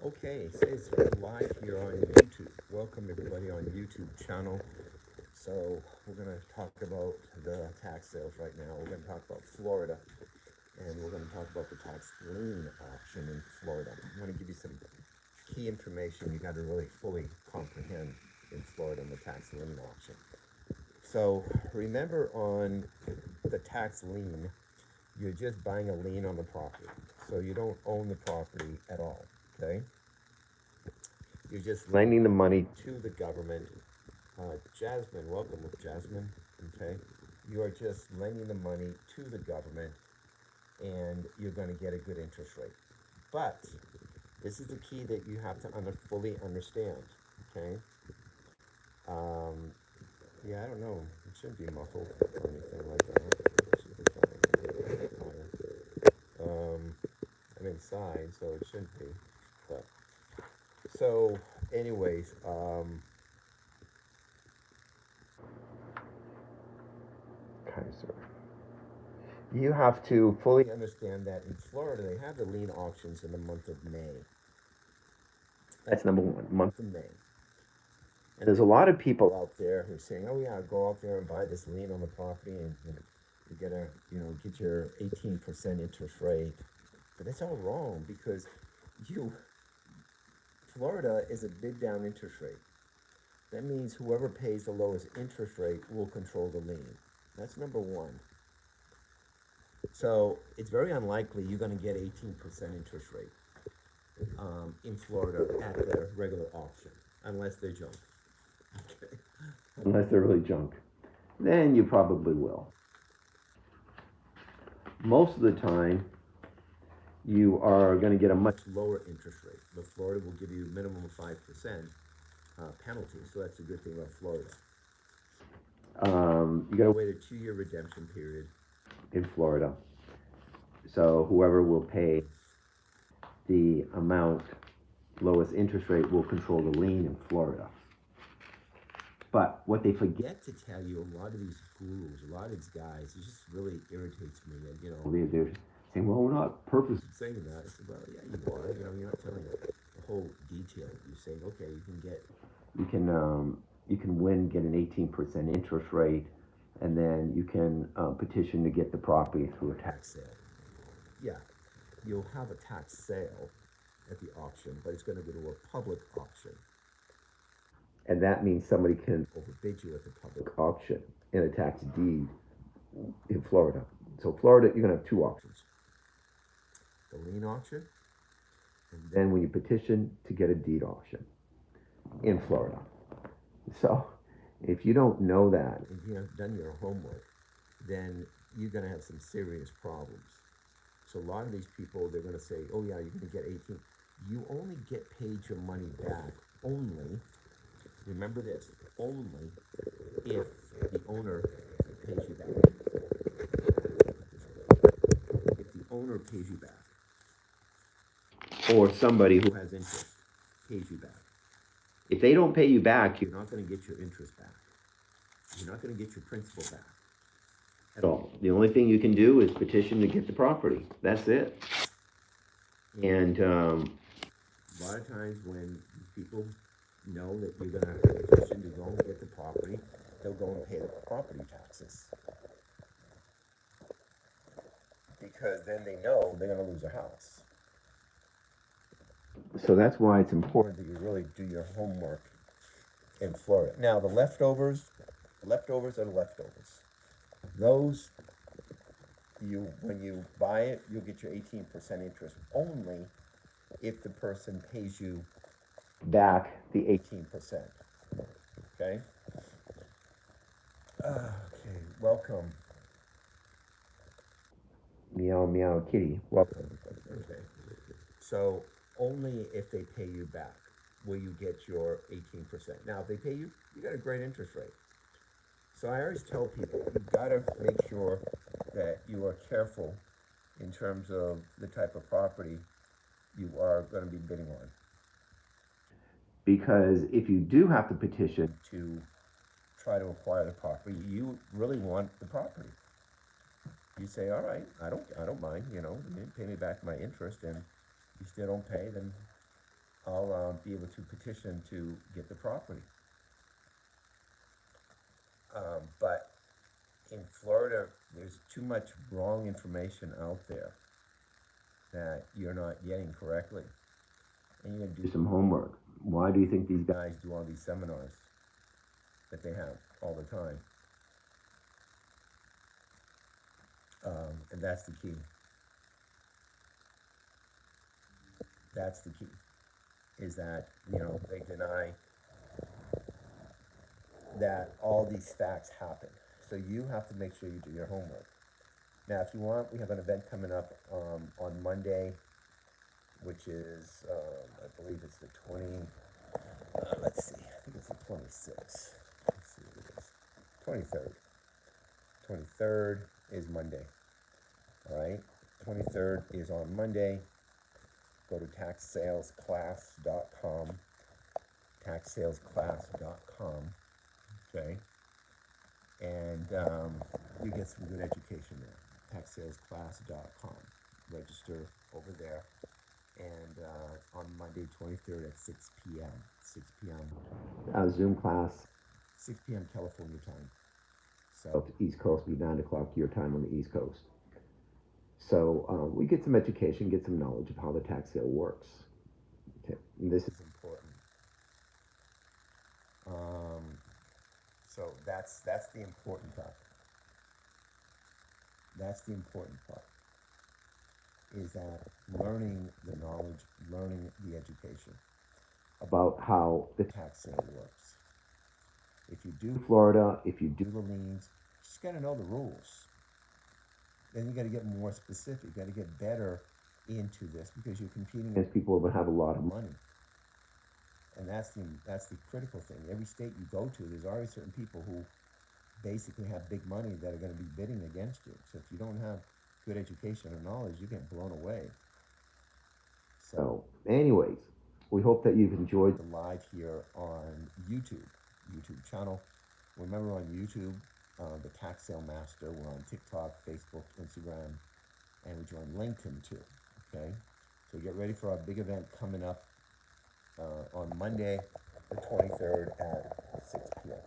Okay, so it's live here on YouTube. Welcome everybody on YouTube channel. So we're gonna talk about the tax sales right now. We're gonna talk about Florida, and we're gonna talk about the tax lien auction in Florida. I want to give you some key information you got to really fully comprehend in Florida in the tax lien auction. So remember, on the tax lien, you're just buying a lien on the property, so you don't own the property at all. Okay. You're just lending the money to the government. Jasmine, welcome, Jasmine. Okay, you are just lending the money to the government, and you're going to get a good interest rate. But this is the key that you have to fully understand. Okay. Um, yeah, I don't know. It shouldn't be muffled or anything like that. It should be fine. I'm inside, so it shouldn't be. But so, anyways, Kaiser. You have to fully understand that in Florida, they have the lien auctions in the month of May. That's number one, month of May. And there's a lot of people out there who are saying, "Oh yeah, go out there and buy this lien on the property, and you get a, get your 18% interest rate." But that's all wrong, because you, Florida is a bid down interest rate. That means whoever pays the lowest interest rate will control the lien. That's number one. So it's very unlikely you're going to get 18% interest rate in Florida at the regular auction, unless they're junk. Okay. Unless they're really junk, then you probably will. Most of the time, you are going to get a much lower interest rate. But Florida will give you a minimum of 5% penalty, so that's a good thing about Florida. You got to wait a 2-year redemption period in Florida. So whoever will pay the amount lowest interest rate will control the lien in Florida. But what they forget to tell you, a lot of these gurus, a lot of these guys, it just really irritates me that, they're saying, "Well, we're not purposely saying that." I said, "Well, yeah, you are. You're not telling the whole detail. You're saying, okay, you can win, get an 18% interest rate, and then you can petition to get the property through a tax sale." Yeah, you'll have a tax sale at the auction, but it's going to go to a public auction. And that means somebody can overbid you at the public auction in a tax deed in Florida. So Florida, you're going to have two auctions: the lien auction, and then when you petition to get a deed auction in Florida. So if you don't know that, if you haven't done your homework, then you're going to have some serious problems. So a lot of these people, they're going to say, "Oh yeah, you're going to get 18." You only get paid your money back only, remember this, only if the owner pays you back. If the owner pays you back, or somebody who has interest pays you back. If they don't pay you back, you're not going to get your interest back. You're not going to get your principal back at all. The only thing you can do is petition to get the property. That's it. And a lot of times when people know that you're going to petition to go and get the property, they'll go and pay the property taxes, because then they know they're going to lose their house. So that's why it's important that you really do your homework in Florida. Now, the leftovers are the leftovers. Those, when you buy it, you'll get your 18% interest only if the person pays you back the 18%. Okay? Okay, welcome. Meow meow kitty, welcome. Okay. So only if they pay you back will you get your 18%. Now, if they pay you, you got a great interest rate. So I always tell people, you've got to make sure that you are careful in terms of the type of property you are going to be bidding on. Because if you do have to petition to try to acquire the property, you really want the property. You say, "All right, I don't mind, you didn't pay me back my interest, and you still don't pay, then I'll be able to petition to get the property. But in Florida, there's too much wrong information out there that you're not getting correctly. And you're gonna do some homework. Why do you think these guys do all these seminars that they have all the time? And that's the key. That's the key. Is that, they deny that all these facts happen. So you have to make sure you do your homework. Now, if you want, we have an event coming up on Monday, which is, I believe it's the 20, let's see, I think it's the 26th. Let's see what it is. 23rd. 23rd is Monday. All right? 23rd is on Monday. Go to taxsalesclass.com. Taxsalesclass.com. Okay? And you get some good education there. Taxsalesclass.com. Register over there. And on Monday, 23rd at 6 p.m. 6 p.m. Zoom class, 6 p.m. California time. So East Coast will be 9 o'clock your time on the East Coast. So we get some education, get some knowledge of how the tax sale works. Okay, and this is important. So that's the important part. That's the important part. Is that learning the knowledge, learning the education about how the tax sale works. If you do Florida, if you do the liens, you just got to know the rules. Then you got to get more specific. You got to get better into this because you're competing against people that have a lot of money. And that's the critical thing. Every state you go to, there's already certain people who basically have big money that are going to be bidding against you. So if you don't have good education or knowledge, you get blown away. So, anyways, we hope that you've enjoyed the live here on YouTube channel. Remember on YouTube, the Tax Sale Master. We're on TikTok, Facebook, Instagram, and we join LinkedIn too. Okay, so get ready for our big event coming up on Monday, the 23rd at 6 p.m.